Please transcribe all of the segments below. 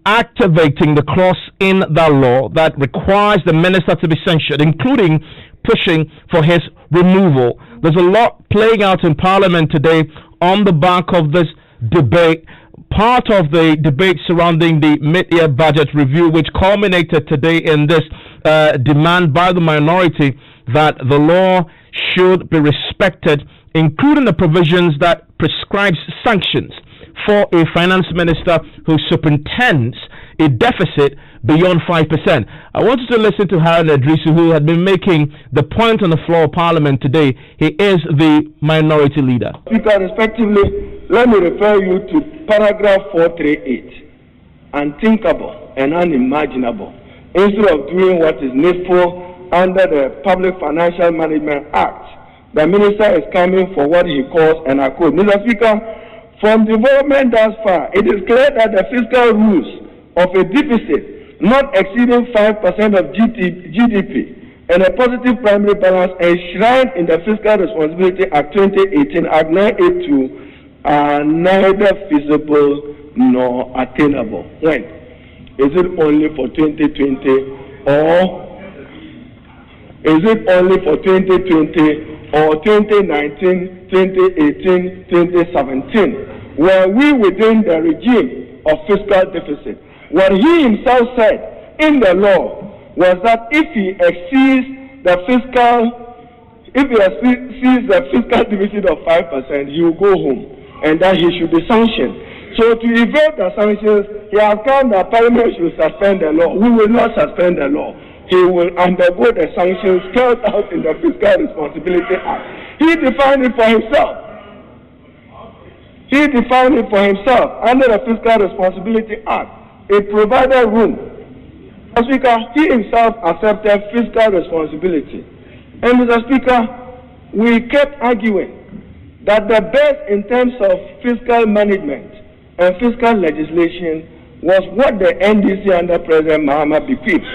activating the clause in the law that requires the minister to be censured, including pushing for his removal. There's a lot playing out in Parliament today on the back of this debate. Part of the debate surrounding the mid-year budget review, which culminated today in this demand by the minority that the law should be respected, including the provisions that prescribes sanctions for a finance minister who superintends a deficit beyond 5%. I want you to listen to Harun Idrisu, who had been making the point on the floor of Parliament today. He is the minority leader. Speaker, respectively, let me refer you to paragraph 438. Unthinkable and unimaginable. Instead of doing what is needful under the Public Financial Management Act, the minister is coming for what he calls, and I quote, Mr. Speaker, from development thus far, it is clear that the fiscal rules of a deficit not exceeding 5% of GDP and a positive primary balance enshrined in the Fiscal Responsibility Act 2018, Act 982, are neither feasible nor attainable. When? Is it only for 2020 or is it only for 2020 or 2019, 2018, 2017? Were we within the regime of fiscal deficit? What he himself said in the law was that if he exceeds the fiscal deficit of 5%, he will go home and that he should be sanctioned. So to evade the sanctions, he has come that Parliament should suspend the law. We will not suspend the law. He will undergo the sanctions spelled out in the Fiscal Responsibility Act. He defined it for himself. He defined it for himself under the Fiscal Responsibility Act. It provided room. Mr. Speaker, he himself accepted fiscal responsibility. And Mr. Speaker, we kept arguing that the best in terms of fiscal management and fiscal legislation was what the NDC under President Mahama bequeathed,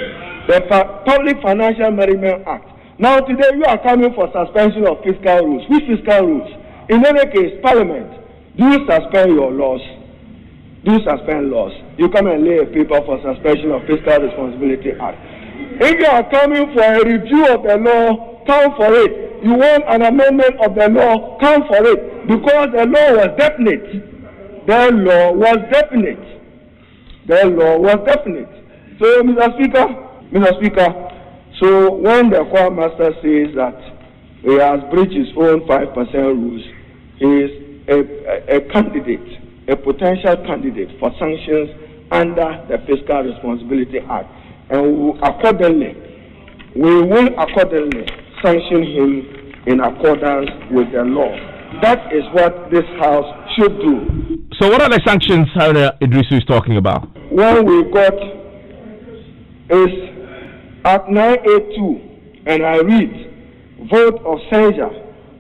the Public Financial Management Act. Now today you are coming for suspension of fiscal rules. Which fiscal rules? In any case, Parliament, do suspend your laws. Do suspend laws. You come and lay a paper for suspension of Fiscal Responsibility Act. If you are coming for a review of the law, come for it. You want an amendment of the law, come for it. Because the law was definite. The law was definite. The law was definite. So, Mr. Speaker, so when the choir master says that he has breached his own 5% rules, he is a candidate, a potential candidate for sanctions under the Fiscal Responsibility Act. And we will accordingly sanction him in accordance with the law. That is what this House should do. So what are the sanctions Harun Idrisu is talking about? When we got is Act 982, and I read, vote of censure.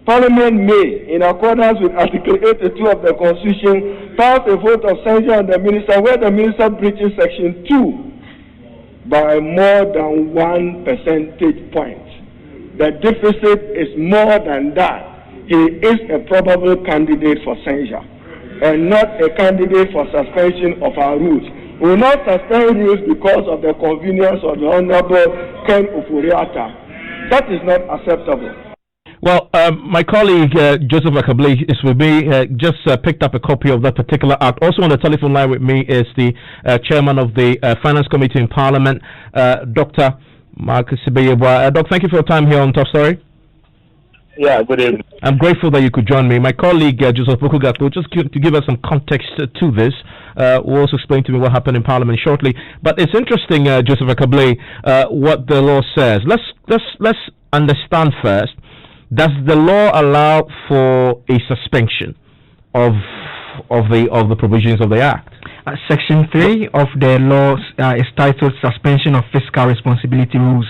Parliament may, in accordance with Article 82 of the Constitution, pass a vote of censure on the minister where the minister breaches Section 2 by more than 1 percentage point. The deficit is more than that. He is a probable candidate for censure and not a candidate for suspension of our rules. We will not suspend rules because of the convenience of the Honorable Ken Ofori-Atta. That is not acceptable. Well, my colleague Joseph Akabli is with me, just picked up a copy of that particular act. Also on the telephone line with me is the chairman of the Finance Committee in Parliament, Dr. Marcus Sibeyebwa. Doc, thank you for your time here on Top Story. Yeah, good evening. I'm grateful that you could join me. My colleague Joseph Okugato, just to give us some context to this, will also explain to me what happened in Parliament shortly. But it's interesting, Joseph Akabli, what the law says. Let's understand first. Does the law allow for a suspension of the provisions of the Act? Section 3 of the law is titled Suspension of Fiscal Responsibility Rules,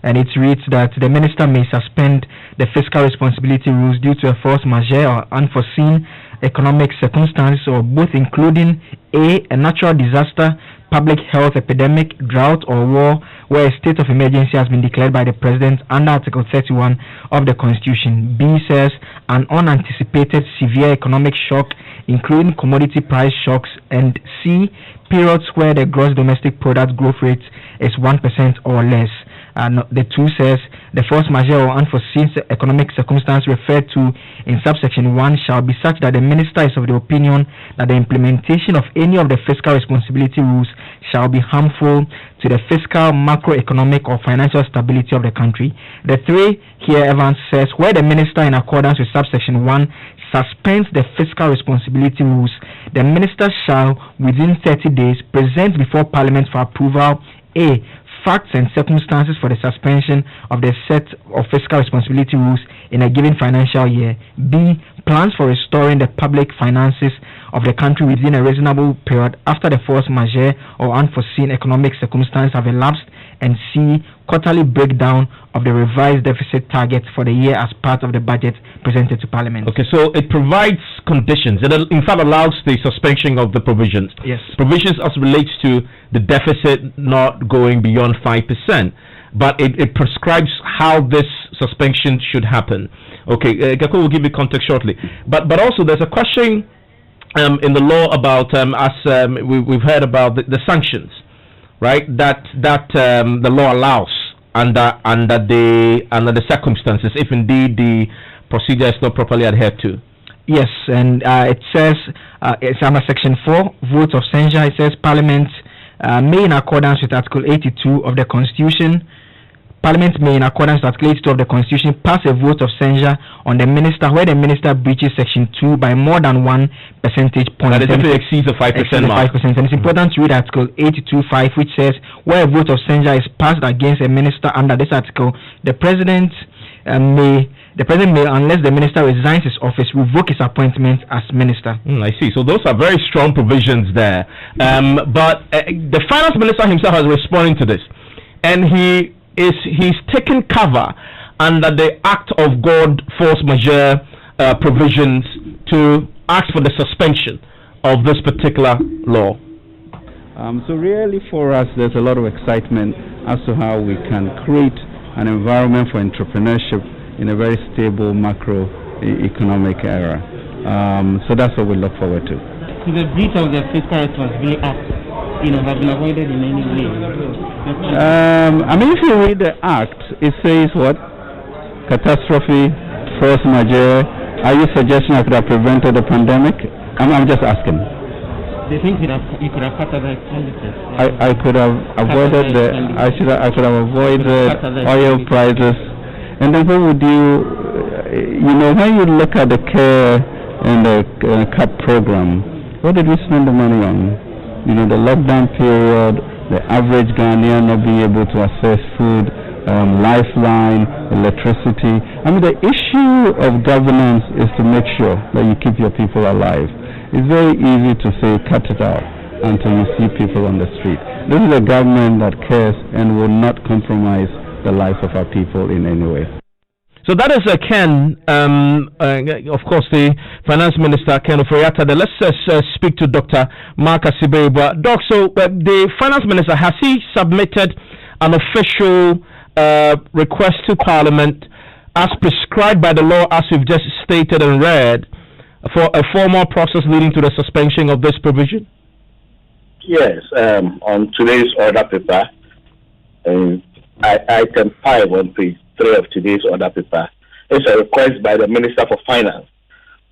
and it reads that the minister may suspend the fiscal responsibility rules due to a force majeure or unforeseen economic circumstance, or both, including a natural disaster, public health epidemic, drought, or war, where a state of emergency has been declared by the President under Article 31 of the Constitution. B says an unanticipated severe economic shock, including commodity price shocks. And C, periods where the gross domestic product growth rate is 1% or less. And the 2 says the force majeure or unforeseen economic circumstance referred to in subsection 1 shall be such that the minister is of the opinion that the implementation of any of the fiscal responsibility rules shall be harmful to the fiscal, macroeconomic or financial stability of the country. The 3 here, Evans says, where the minister in accordance with subsection 1 suspends the fiscal responsibility rules, the minister shall within 30 days present before Parliament for approval A, facts and circumstances for the suspension of the set of fiscal responsibility rules in a given financial year. B, plans for restoring the public finances of the country within a reasonable period after the force majeure or unforeseen economic circumstances have elapsed. And C, quarterly breakdown of the revised deficit target for the year as part of the budget presented to Parliament. Okay, so it provides conditions. It in fact allows the suspension of the provisions. Yes. Provisions as relates to the deficit not going beyond 5%, but it prescribes how this suspension should happen. Okay, Gako will give you context shortly. But also there's a question in the law about we've heard about the sanctions, right? That the law allows under the circumstances, if indeed the procedure is not properly adhered to. Yes, and it says it's under section 4, vote of censure. It says Parliament may, in accordance with Article 82 of the Constitution, Parliament may, in accordance with Article 82 of the Constitution, pass a vote of censure on the minister where the minister breaches section 2 by more than 1 percentage point. That is, if it exceeds the 5% mark. 5%. And it's important to read Article 82.5, which says where a vote of censure is passed against a minister under this article, the president may, unless the minister resigns his office, revoke his appointment as minister. I see. So those are very strong provisions there. But the finance minister himself has responded to this, and he's taken cover under the Act of God force majeure provisions to ask for the suspension of this particular law. So really for us, there's a lot of excitement as to how we can create an environment for entrepreneurship in a very stable macroeconomic era. So that's what we look forward to. So the breach of the Fiscal Responsibility Act, have been avoided in any way? If you read the Act, it says what? Catastrophe, force majeure. Are you suggesting I could have prevented the pandemic? I'm just asking. They think you could have cut other expenditures. I could have avoided I could have avoided oil prices. And then what would when you look at the care and the CAP program, what did we spend the money on? The lockdown period, the average Ghanaian not being able to access food, lifeline, electricity. The issue of governance is to make sure that you keep your people alive. It's very easy to say cut it out until you see people on the street. This is a government that cares and will not compromise the lives of our people in any way. So that is Ken, of course, the Finance Minister, Ken Ofori-Atta. Let's speak to Dr. Mark Asiberiba. Doc, so the Finance Minister, has he submitted an official request to Parliament as prescribed by the law, as you've just stated and read, for a formal process leading to the suspension of this provision? Yes, on today's order paper, item 5 on page 3 of today's order paper, it's a request by the Minister for Finance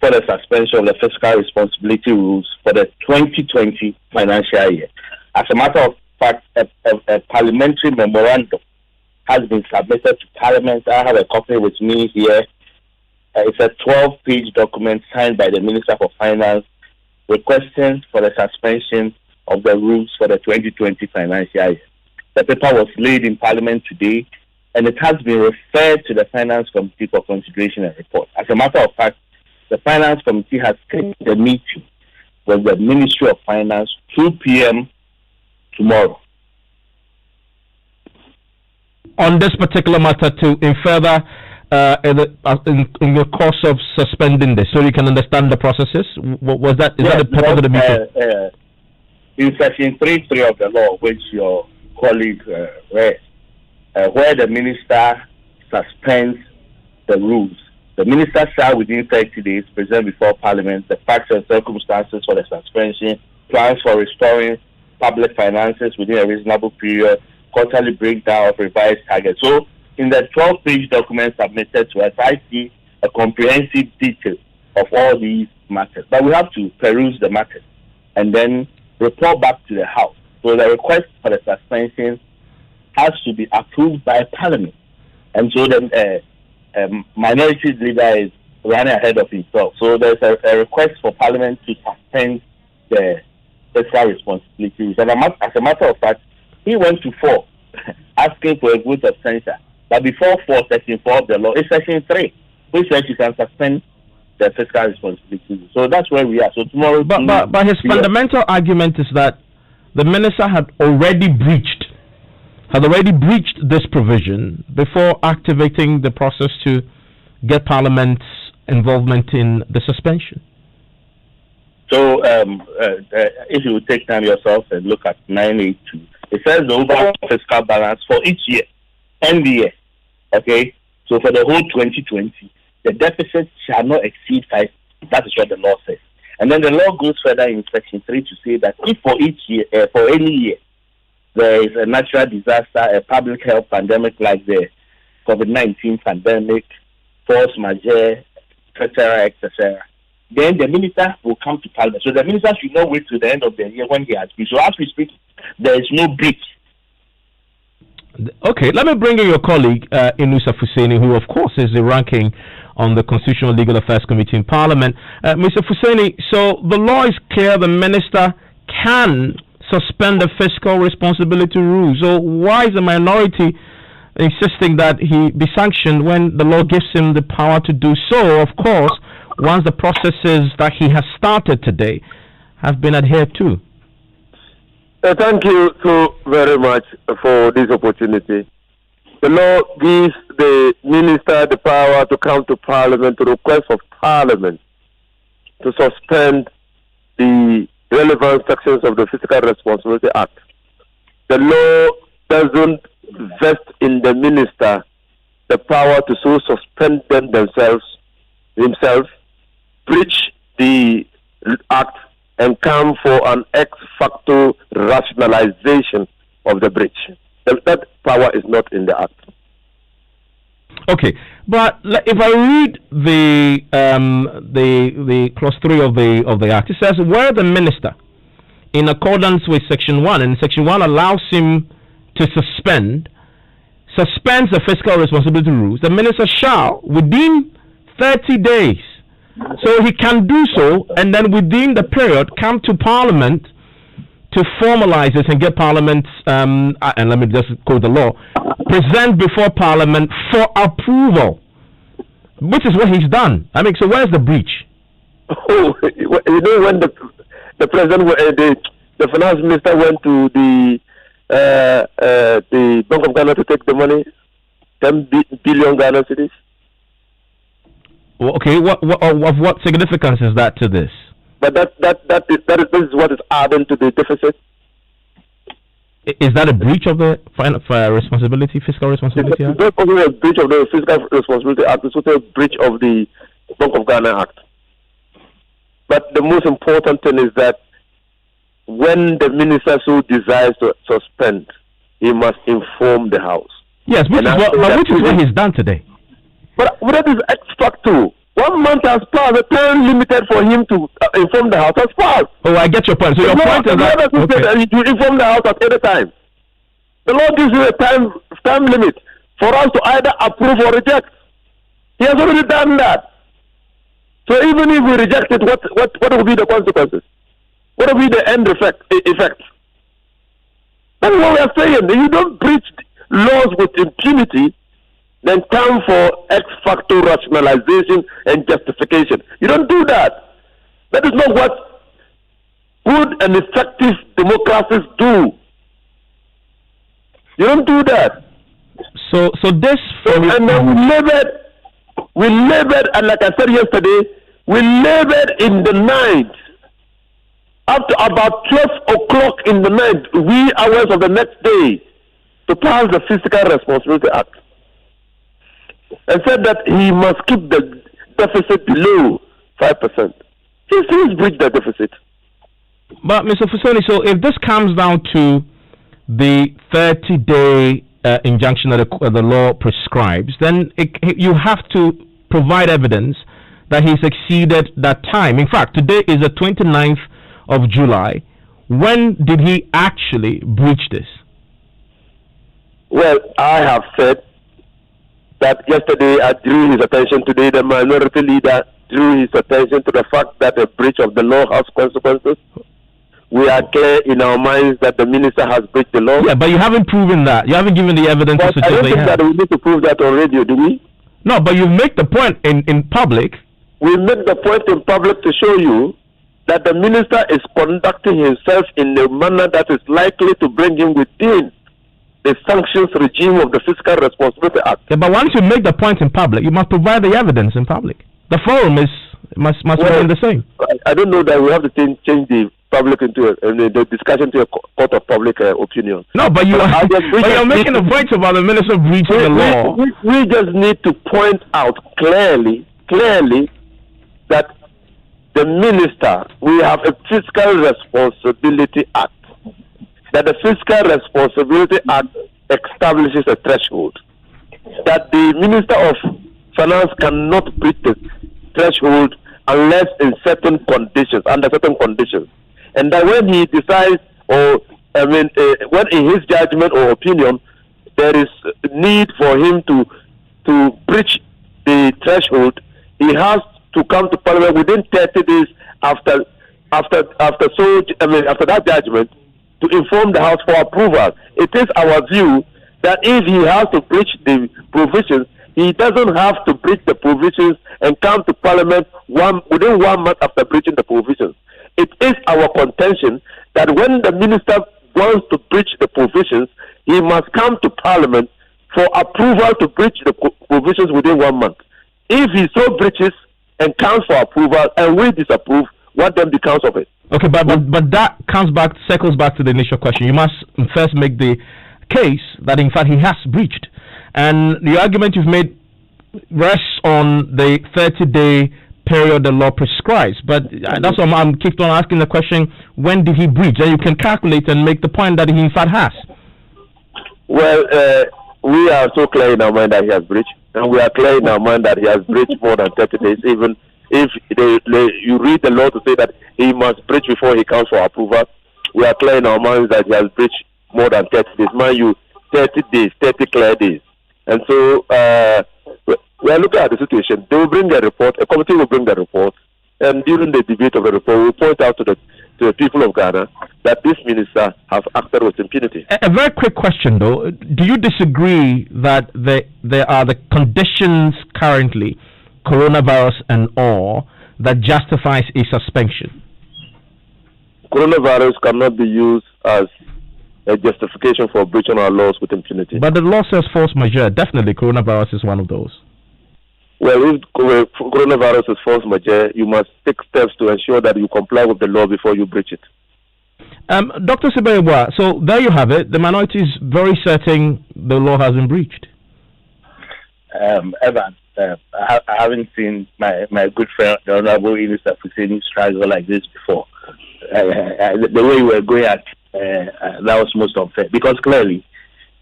for the suspension of the fiscal responsibility rules for the 2020 financial year. As a matter of fact, a parliamentary memorandum has been submitted to Parliament. I have a copy with me here. It's a 12-page document signed by the Minister for Finance requesting for the suspension of the rules for the 2020 financial year. The paper was laid in Parliament today, and it has been referred to the Finance Committee for consideration and report. As a matter of fact, the Finance Committee has taken a meeting with the Ministry of Finance 2 p.m. tomorrow. On this particular matter, in further in the course of suspending this, so you can understand the processes. Was that that the purpose of the meeting? In section 3.3 of the law, which your colleague read, where the minister suspends the rules. The minister shall within 30 days present before Parliament the facts and circumstances for the suspension, plans for restoring public finances within a reasonable period, quarterly breakdown of revised targets. So in the 12-page document submitted to us, I see a comprehensive detail of all these matters. But we have to peruse the matters and then report back to the House. So the request for the suspension has to be approved by Parliament. And so the minority leader is running ahead of himself. So there's a request for Parliament to suspend the fiscal responsibility. And as a matter of fact, he went to 4, asking for a vote of censure. But before 4, section 4 of the law is section 3, which says you can suspend the fiscal responsibility. So that's where we are. So tomorrow... But his fundamental argument is that the minister had already breached this provision before activating the process to get Parliament's involvement in the suspension. So if you would take time yourself and look at 982, it says the overall fiscal balance for each year, end year, okay? So for the whole 2020, the deficit shall not exceed 5. That is what the law says. And then the law goes further in section 3 to say that if for each year, for any year, there is a natural disaster, a public health pandemic like the COVID-19 pandemic, force majeure, etc., etc., then the minister will come to Parliament. So the minister should not wait till the end of the year when he has breached. So as we speak, there is no breach. Okay, let me bring in your colleague, Inusa Fuseni, who of course is the ranking on the Constitutional Legal Affairs Committee in Parliament. Mr. Fuseni, so the law is clear, the minister can suspend the fiscal responsibility rules. So why is the minority insisting that he be sanctioned when the law gives him the power to do so? Of course, once the processes that he has started today have been adhered to. Thank you so very much for this opportunity. The law gives the minister the power to come to Parliament to request of Parliament to suspend the relevant sections of the Fiscal Responsibility Act. The law doesn't vest in the minister the power to so suspend them himself, breach the act, and come for an ex facto rationalization of the breach. That power is not in the act. Okay, but if I read the clause 3 of the act, it says where the minister, in accordance with section 1, and section 1 allows him to suspends the fiscal responsibility rules, the minister shall within 30 days. So he can do so, and then within the period come to Parliament to formalize it and get Parliament, and let me just quote the law, present before Parliament for approval, which is what he's done. I mean, so where's the breach? Oh, you know, when the president, the finance minister went to the Bank of Ghana to take the money, 10 billion Ghana cedis. Okay, what significance is that to this? But this is what is adding to the deficit. Is that a breach of the responsibility, fiscal responsibility act? It's not only a breach of the fiscal responsibility act, it's also a breach of the Bank of Ghana Act. But the most important thing is that when the minister so desires to suspend, he must inform the House. Yes, which is what he's done today. But that is ex facto. 1 month has passed. The time limited for him to inform the House has passed. Oh, I get your point. So your point is that you inform the House at any time. The law gives you a time limit for us to either approve or reject. He has already done that. So even if we reject it, what will be the consequences? What will be the end effect? That's what we are saying. You don't breach laws with impunity, then come for ex facto rationalization and justification. You don't do that. That is not what good and effective democracies do. You don't do that. And then we labored, and like I said yesterday, we labored in the night. Up to about 12 o'clock in the night, wee hours of the next day, to pass the Fiscal Responsibility Act and said that he must keep the deficit below 5%. He still breached the deficit. But Mr. Fusoni, so if this comes down to the 30-day injunction that the law prescribes, then you have to provide evidence that he's exceeded that time. In fact, today is the 29th of July. When did he actually breach this? Well, I have said that yesterday I drew his attention. Today the minority leader drew his attention to the fact that a breach of the law has consequences. We are clear in our minds that the minister has breached the law. Yeah, but you haven't proven that. You haven't given the evidence to suggest I don't think that we need to prove that on radio, do we? No, but you make the point in public. We make the point in public to show you that the minister is conducting himself in a manner that is likely to bring him within the sanctions regime of the Fiscal Responsibility Act. Yeah, but once you make the point in public, you must provide the evidence in public. The forum must remain the same. I don't know that we have to change the public into the discussion to a court of public opinion. No, but you're making a point about the minister breaching the law. We just need to point out clearly that the minister, we have a Fiscal Responsibility Act. That the Fiscal Responsibility Act establishes a threshold. That the Minister of Finance cannot breach the threshold unless in certain conditions, under certain conditions. And that when he decides, when in his judgment or opinion, there is need for him to breach the threshold, he has to come to Parliament within 30 days after that judgment to inform the House for approval. It is our view that if he has to breach the provisions, he doesn't have to breach the provisions and come to Parliament within 1 month after breaching the provisions. It is our contention that when the minister wants to breach the provisions, he must come to Parliament for approval to breach the provisions within 1 month. If he so breaches and comes for approval and we disapprove, what then becomes of it? Okay, but that circles back to the initial question. You must first make the case that in fact he has breached. And the argument you've made rests on the 30-day period the law prescribes. But that's why I'm keep on asking the question, when did he breach? And you can calculate and make the point that he in fact has. Well, we are so clear in our mind that he has breached. And we are clear in our mind that he has breached more than 30 days, even if you read the law to say that he must breach before he comes for approval. We are clear in our minds that he has breached more than 30 days. Mind you, 30 days, 30 clear days. And so we are looking at the situation. They will bring a report, a committee will bring the report, and during the debate of the report, we will point out to the people of Ghana that this minister has acted with impunity. A very quick question, though. Do you disagree that there are the conditions currently, coronavirus and all, that justifies a suspension? Coronavirus cannot be used as a justification for breaching our laws with impunity. But the law says force majeure. Definitely, coronavirus is one of those. Well, if coronavirus is force majeure, you must take steps to ensure that you comply with the law before you breach it. Dr. Sibayebwa, so there you have it. The minority is very certain the law has been breached. Evans, I haven't seen my good friend, the Honorable Minister Fuseni, struggle like this before. The way we were going at that was most unfair, because clearly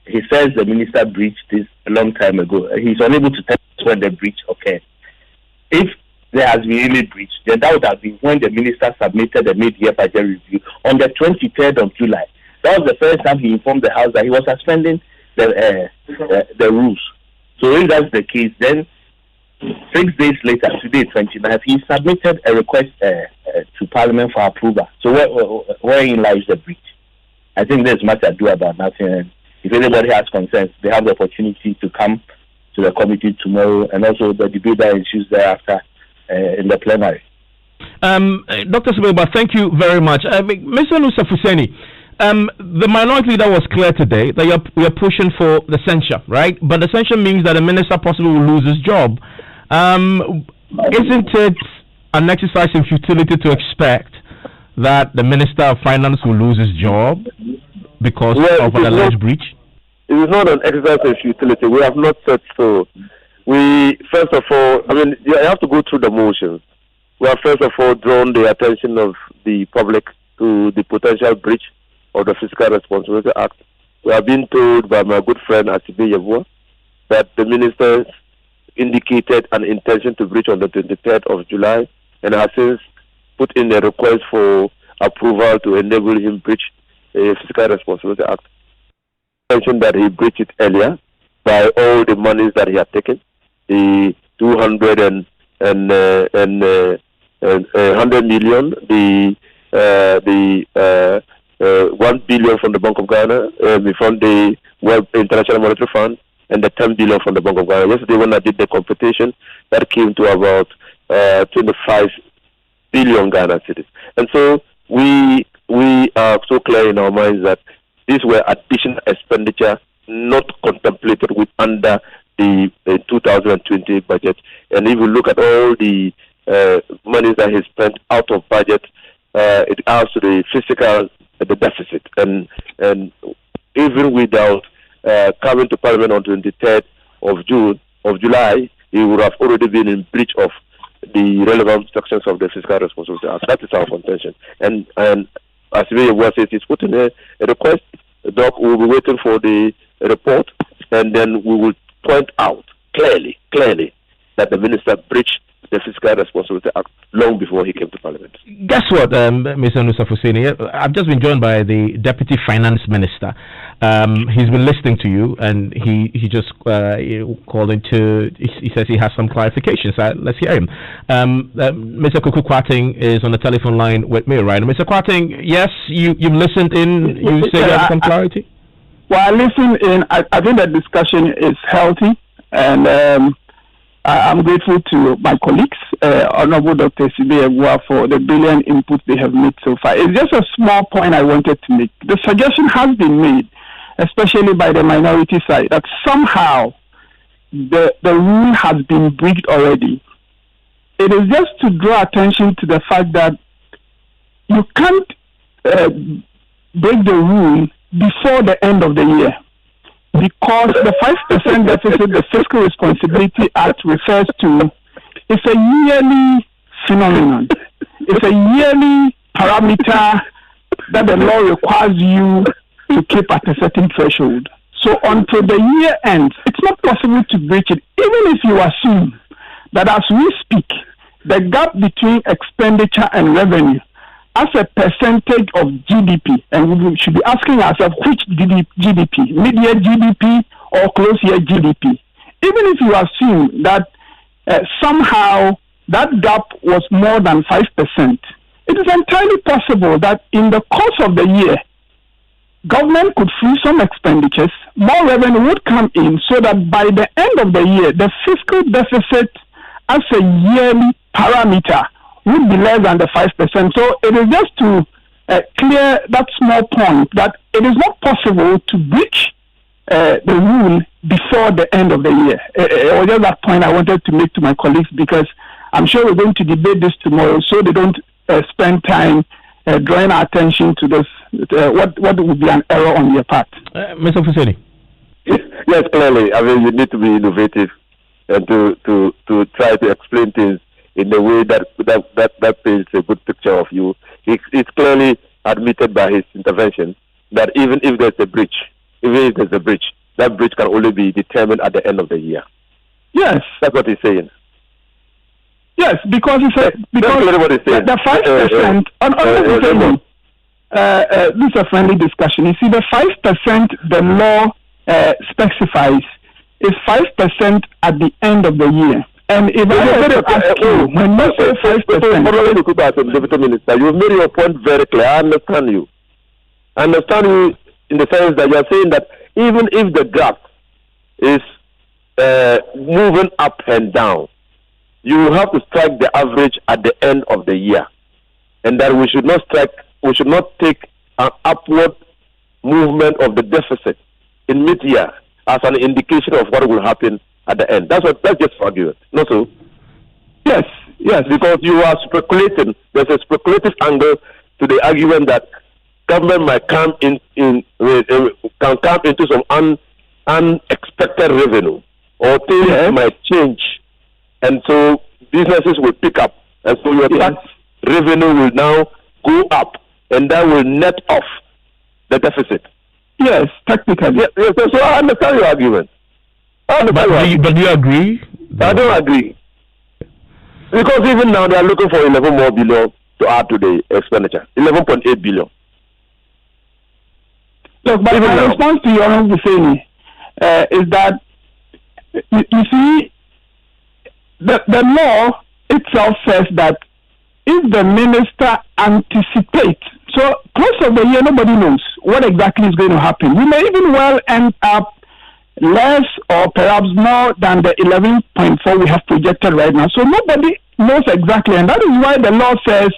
he says the minister breached this a long time ago. He's unable to tell us when the breach occurred. If there has been any breach, then that would have been when the minister submitted the mid-year budget review on the 23rd of July. That was the first time he informed the House that he was suspending the rules. So if that's the case, then 6 days later, today, 29th, he submitted a request to Parliament for approval. So wherein lies the breach? I think there's much ado about nothing. And if anybody has concerns, they have the opportunity to come to the committee tomorrow, and also the debate that ensues thereafter in the plenary. Dr. Sibayebwa, thank you very much. Mr. Nusa Fuseni, the minority leader was clear today that we are pushing for the censure, right? But the censure means that the minister possibly will lose his job. Isn't it an exercise in futility to expect that the Minister of Finance will lose his job because of an alleged breach? it is not an exercise in futility. We have not said so. We, first of all, you have to go through the motions. We have first of all drawn the attention of the public to the potential breach of the Fiscal Responsibility Act. We have been told by my good friend Asibe Yabua that the minister indicated an intention to breach on the 23rd of July and has since put in a request for approval to enable him breach the Fiscal Responsibility Act. He mentioned that he breached it earlier by all the monies that he had taken, the 100 million, the 1 billion from the Bank of Ghana, from the World International Monetary Fund, and the 10 billion from the Bank of Ghana. Yesterday, when I did the computation, that came to about 25 billion Ghana cedis. And so we are so clear in our minds that these were additional expenditure not contemplated with under the 2020 budget. And if you look at all the monies that he spent out of budget, it adds to the fiscal the deficit. And even without coming to Parliament on 23rd of July, he would have already been in breach of the relevant sections of the Fiscal Responsibility Act. That is our contention. And as we said, he's put in a request. The doc will be waiting for the report, and then we will point out clearly that the minister breached the Fiscal Responsibility Act long before he came to Parliament. Guess what, Mr. Nusa Fusini? I've just been joined by the Deputy Finance Minister. He's been listening to you, and he just called into. He says he has some clarifications. Let's hear him. Mr. Kuku Kwating is on the telephone line with me, right? Mr. Kwating, yes, you've listened in. You say you have some clarity. Well, I listened in. I think the discussion is healthy, and I'm grateful to my colleagues, Honorable Dr. Sibe Egua, for the brilliant input they have made so far. It's just a small point I wanted to make. The suggestion has been made, especially by the minority side, that somehow the rule has been breached already. It is just to draw attention to the fact that you can't break the rule before the end of the year, because the 5% deficit the Fiscal Responsibility Act refers to is a yearly phenomenon. It's a yearly parameter that the law requires you to keep at a certain threshold. So until the year ends, it's not possible to breach it, even if you assume that as we speak, the gap between expenditure and revenue as a percentage of GDP, and we should be asking ourselves which GDP, mid-year GDP or close-year GDP. Even if you assume that somehow that gap was more than 5%, it is entirely possible that in the course of the year, government could free some expenditures, more revenue would come in, so that by the end of the year, the fiscal deficit as a yearly parameter would be less than the 5%. So it is just to clear that small point that it is not possible to breach the rule before the end of the year. It was just that point I wanted to make to my colleagues, because I'm sure we're going to debate this tomorrow, so they don't spend time drawing our attention to this, what would be an error on your part. Mr. Fuseni. Yes, clearly. You need to be innovative and to try to explain things in the way that paints a good picture of you. It's clearly admitted by his intervention that even if there's a breach, that breach can only be determined at the end of the year. Yes, that's what he's saying. Yes, because he said the 5%. This is a friendly discussion. You see, the 5% the law specifies is 5% at the end of the year. And if I were to ask you, when you say 5%, Deputy Minister, you've made your point very clear. I understand you. I understand you in the sense that you are saying that even if the graph is moving up and down, you have to strike the average at the end of the year, and that we should not take an upward movement of the deficit in mid-year as an indication of what will happen at the end. That's just argument. Not so. Yes, because you are speculating. There's a speculative angle to the argument that government might come into some unexpected revenue, or things might change, and so businesses will pick up, and so your tax revenue will now go up, and that will net off the deficit. Yes, technically. Yes, so I understand your argument. But do you agree? I don't agree. Because even now they are looking for 11 more billion to add to the expenditure. 11.8 billion. Look, but my response to your Husseini is that you see the law itself says that if the minister anticipates, so close of the year nobody knows what exactly is going to happen. We may even well end up less or perhaps more than the 11.4 we have projected right now. So nobody knows exactly, and that is why the law says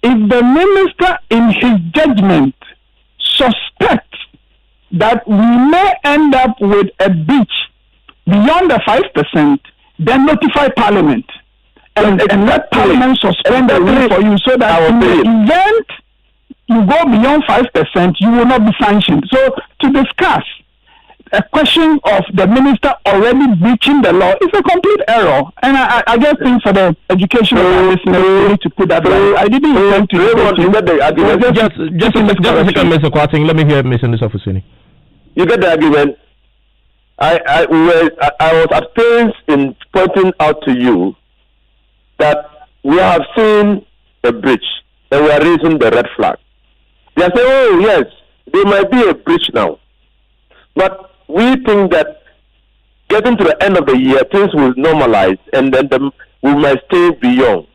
if the minister in his judgment suspects that we may end up with a breach beyond the 5%, then notify Parliament and let Parliament suspend the rule for you, so that in the event you go beyond 5%, you will not be sanctioned. So to discuss a question of the minister already breaching the law is a complete error, and I just think for the education of our listeners, we need to put that right. I didn't intend to just a second, Mr. Kwarteng. Let me hear Mr. Husseini. You get the argument. I was at pains in pointing out to you that we have seen a breach and we are raising the red flag. They are saying, oh yes, there might be a breach now, but we think that getting to the end of the year, things will normalize, and then we might stay beyond.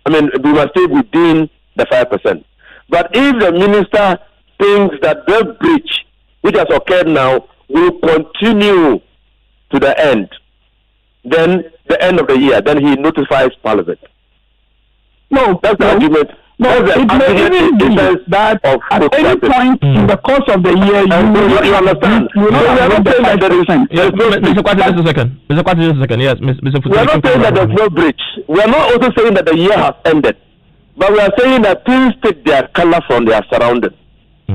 We must stay within the 5%. But if the minister thinks that the breach, which has occurred now, will continue to the end, then the end of the year, then he notifies Parliament. No, that's the argument. No, it may even be that at any point in the course of the year, you understand. We are not saying that there is. Mr. Kwarteng, just a second. Mr. Kwarteng, just a second. Yes, Mr. We are not saying that there's no breach. We are not also saying that the year has ended. But we are saying that things take their color from their surroundings.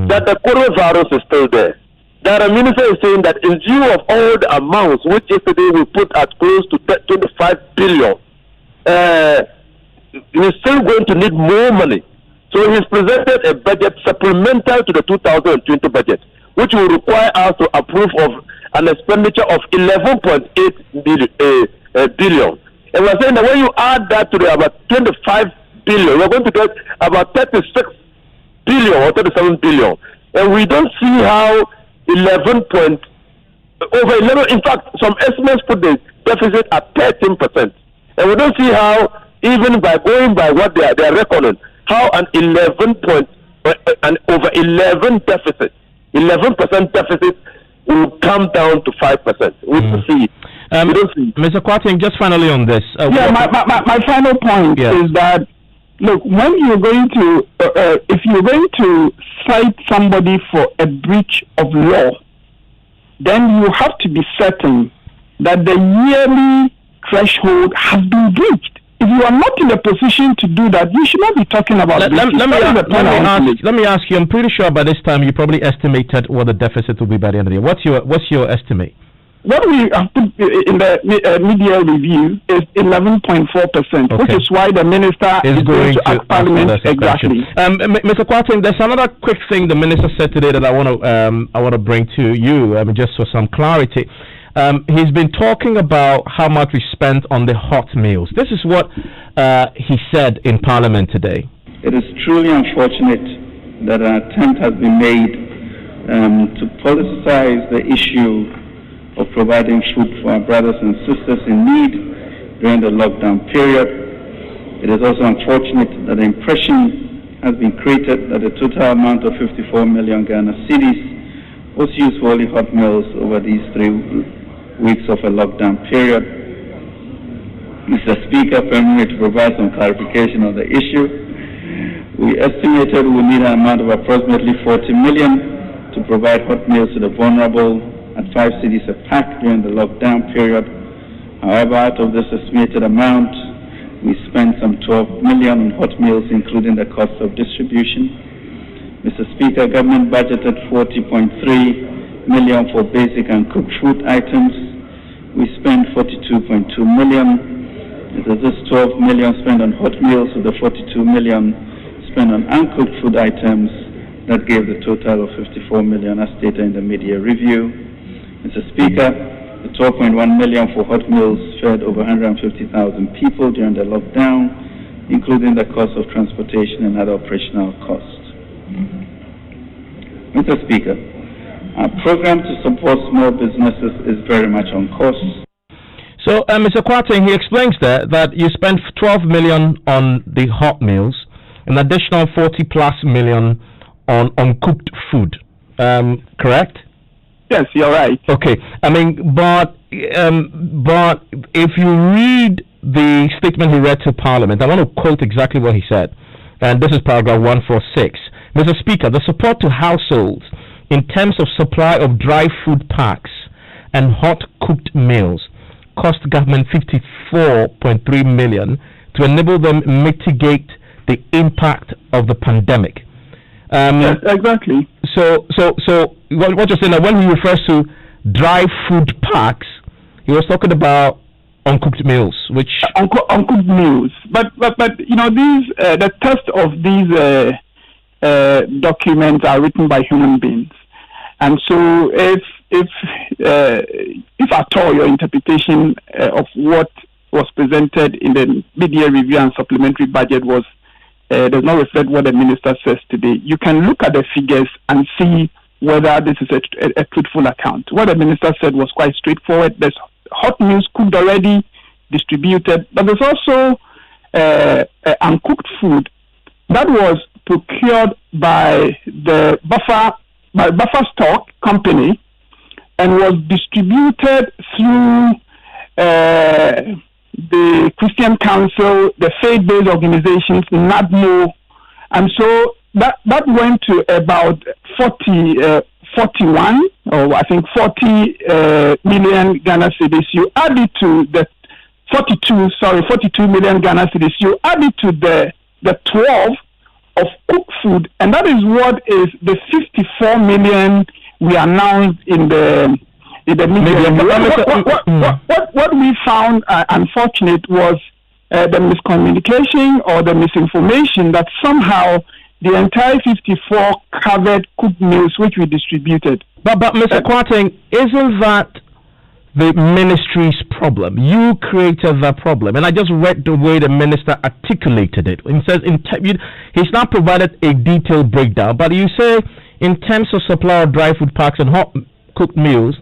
That the coronavirus is still there. That the minister is saying that in view of all the amounts which yesterday we put at close to 25 billion, we're still going to need more money. So he's presented a budget supplemental to the 2020 budget, which will require us to approve of an expenditure of 11.8 billion. And we're saying that when you add that to the about 25 billion, we're going to get about 36 billion or 37 billion. And we don't see how over 11, in fact, some estimates put the deficit at 13%. And we don't see how, even by going by what they are reckoning, how an 11% deficit, 11% deficit will come down to 5%. We don't see it. Mr. Kwarteng, just finally on this. My final point is that, look, when you're going to, if you're going to cite somebody for a breach of law, then you have to be certain that the yearly threshold has been breached. If you are not in a position to do that, you should not be talking about let me ask you, I'm pretty sure by this time you probably estimated what the deficit will be by the end of the year. What's your estimate? What we have put in the media review is 11.4%, which is why the minister is going to ask Parliament exactly. Mr. Kwarteng, there's another quick thing the minister said today that I want to bring to you, just for some clarity. He's been talking about how much we spent on the hot meals. This is what he said in Parliament today. It is truly unfortunate that an attempt has been made to politicize the issue of providing food for our brothers and sisters in need during the lockdown period. It is also unfortunate that the impression has been created that the total amount of 54 million Ghana cedis was used for only hot meals over these 3 weeks of a lockdown period. Mr. Speaker, permit me to provide some clarification on the issue. We estimated we need an amount of approximately 40 million to provide hot meals to the vulnerable at 5 cedis a pack during the lockdown period. However, out of this estimated amount, we spent some 12 million on hot meals, including the cost of distribution. Mr. Speaker, government budgeted 40.3 million for basic and cooked food items. We spent 42.2 million. There's this 12 million spent on hot meals, with the 42 million spent on uncooked food items. That gave the total of 54 million as stated in the media review. Mr. Speaker, the 12.1 million for hot meals fed over 150,000 people during the lockdown, including the cost of transportation and other operational costs. Mr. Speaker, our program to support small businesses is very much on course. So, Mr. Kwarteng, he explains there that you spent 12 million on the hot meals, an additional 40 plus million on uncooked food. Correct? Yes, you're right. Okay. I mean, but if you read the statement he read to Parliament, I want to quote exactly what he said, and this is paragraph 146. Mr. Speaker, the support to households in terms of supply of dry food packs and hot cooked meals cost government 54.3 million to enable them mitigate the impact of the pandemic. Yes, exactly. So what you're saying that when he refers to dry food packs, he was talking about uncooked meals, which uncooked meals. But you know, these the text of these documents are written by human beings, and so if at all your interpretation of what was presented in the media review and supplementary budget was does not reflect what the minister says today, you can look at the figures and see whether this is a truthful account. What the minister said was quite straightforward. There's hot meals cooked already, distributed, but there's also uncooked food that was procured by the buffer stock company and was distributed through the Christian Council, the faith-based organizations, NADMO, and so that went to about 41, or I think 40 million Ghana cedis. You add it to the 42 million Ghana cedis. You add it to the 12 of cooked food, and that is what is the 54 million we announced in the media. What we found unfortunate was the miscommunication or the misinformation that somehow the entire 54 covered cooked meals which we distributed. But Mr. Kwarteng, isn't that the ministry's problem? You created that problem, and I just read the way the minister articulated it. He says he's not provided a detailed breakdown, but you say in terms of supply of dry food packs and hot cooked meals,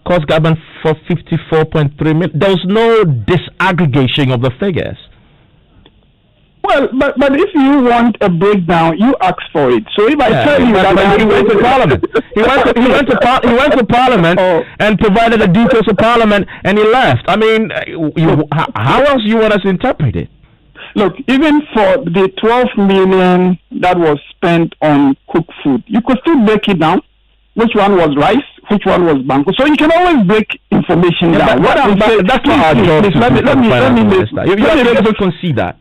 cost government for 54.3 million. There was no disaggregation of the figures. Well, but if you want a breakdown, you ask for it. So if I tell you that he went to Parliament, he went to Parliament and provided the details of Parliament, and he left. I mean, how else do you want us to interpret it? Look, even for the 12 million that was spent on cooked food, you could still break it down. Which one was rice? Which one was banco? So you can always break information down. That's not our job. Let me concede that.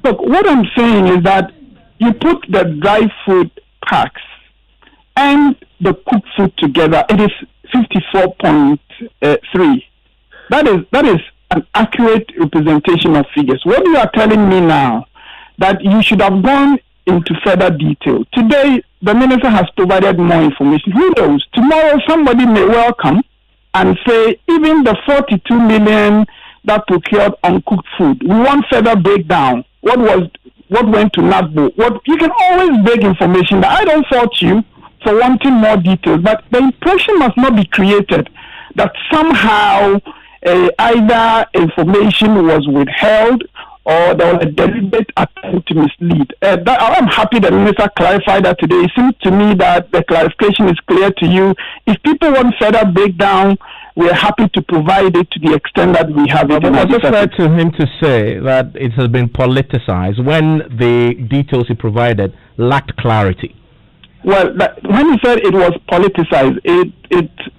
Look, what I'm saying is that you put the dry food packs and the cooked food together, it is 54.3. That is an accurate representation of figures. What you are telling me now, that you should have gone into further detail. Today, the minister has provided more information. Who knows? Tomorrow, somebody may well come and say, even the 42 million that procured uncooked food, we want further breakdown. What went to NADBO? You can always break information. I don't fault you for wanting more details, but the impression must not be created that somehow either information was withheld or there was a deliberate attempt to mislead. I'm happy the minister clarified that today. It seems to me that the clarification is clear to you. If people want further breakdown, we're happy to provide it to the extent that we have it. I just heard to him to say that it has been politicized when the details he provided lacked clarity. Well, when he said it was politicized,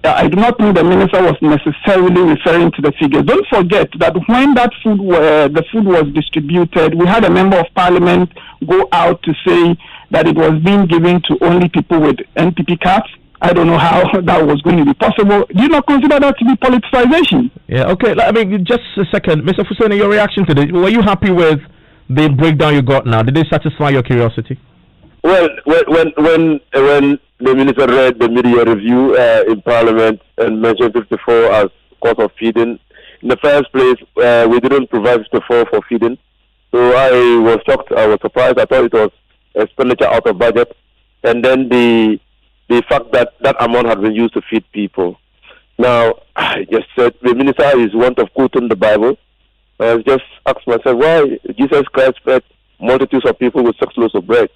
I do not think the minister was necessarily referring to the figures. Don't forget that when that the food was distributed, we had a member of parliament go out to say that it was being given to only people with NPP cards. I don't know how that was going to be possible. Do you not consider that to be politicization? Yeah, okay. I mean, just a second. Mr. Fuseni, your reaction to this. Were you happy with the breakdown you got now? Did it satisfy your curiosity? Well, when the minister read the media review in Parliament and mentioned 54 as cost of feeding, in the first place, we didn't provide 54 for feeding. So I was shocked. I was surprised. I thought it was expenditure out of budget. And then the fact that that amount had been used to feed people. Now, I just said the minister is one of quoting the Bible. I just asked myself, why Jesus Christ fed multitudes of people with 6 loaves of bread?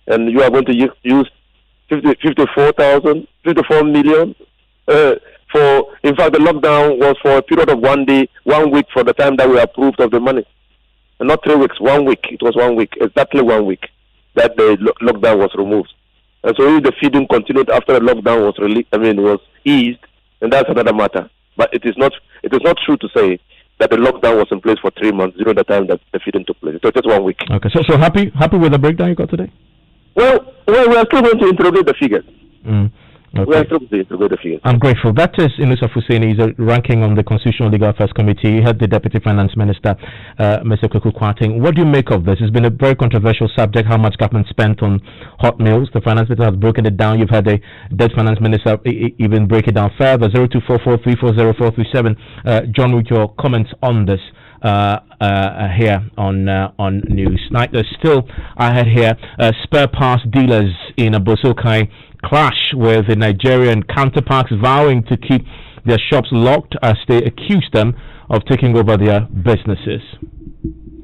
And you are going to use 54 million for, in fact, the lockdown was for a period of 1 day, 1 week for the time that we approved of the money. And not 3 weeks, 1 week. It was 1 week, exactly 1 week that the lockdown was removed. And so if the feeding continued after the lockdown was was eased, and that's another matter. But it is not true to say that the lockdown was in place for 3 months during the time that the feeding took place. It was just 1 week. Okay, so happy with the breakdown you got today? Well, we are still going to interrogate the figures. Okay. We are still going to interrogate the figures. I'm grateful. That is Inusa Fuseni. He's a ranking on the Constitutional Legal Affairs Committee. He had the Deputy Finance Minister, Mr. Kuku Kwarteng. What do you make of this? It's been a very controversial subject, how much government spent on hot meals. The Finance Minister has broken it down. You've had the Debt Finance Minister even break it down further. 0244340437. John, with your comments on this here on news. Now, still, I had here spare parts dealers in Abosokai clash with the Nigerian counterparts vowing to keep their shops locked as they accuse them of taking over their businesses.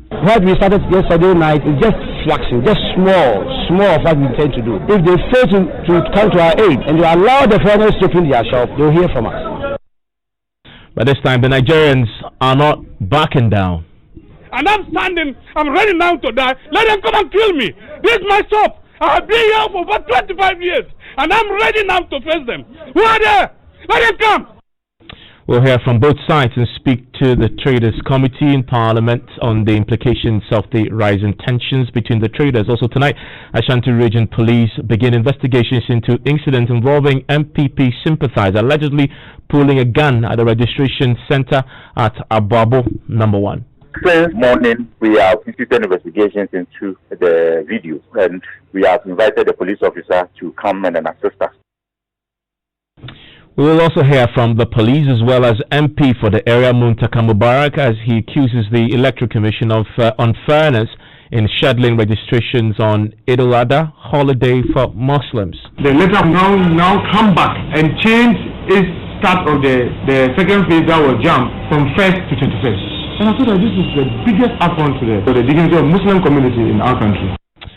What we started yesterday night is just flaxing, just small of what we intend to do. If they fail to come to our aid and they allow the foreigners to open their shop, they'll hear from us. But this time, the Nigerians are not backing down. And I'm ready now to die. Let them come and kill me. This is my shop. I have been here for about 25 years. And I'm ready now to face them. Who are there? Let them come. We'll hear from both sides and speak to the Traders Committee in Parliament on the implications of the rising tensions between the traders. Also tonight, Ashanti Region Police begin investigations into incidents involving MPP sympathizers allegedly pulling a gun at the registration center at Ababo number 1. Since morning, we have instituted investigations into the videos, and we have invited the police officer to come and assist us. We will also hear from the police as well as MP for the area, Muntaka Mubarak, as he accuses the Electoral Commission of unfairness in scheduling registrations on Eid al-Adha holiday for Muslims. The letter now come back and change its start of the second phase that was jumped from 1st to 21st. And I thought that this is the biggest affront to the dignity of Muslim community in our country.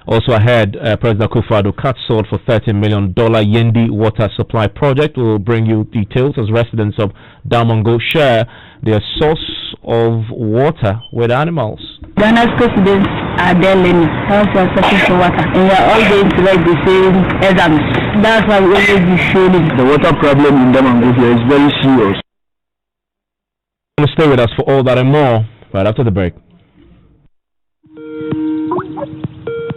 Also ahead, President Akufo-Addo cut sword for $30 million Yendi water supply project. We will bring you details as residents of Damongo share their source of water with animals. Ghana's presidents are there learning how to access for water, and we are all going to write the same exams. That's why we always be showing. The water problem in Damongo here is very serious. Stay with us for all that and more right after the break.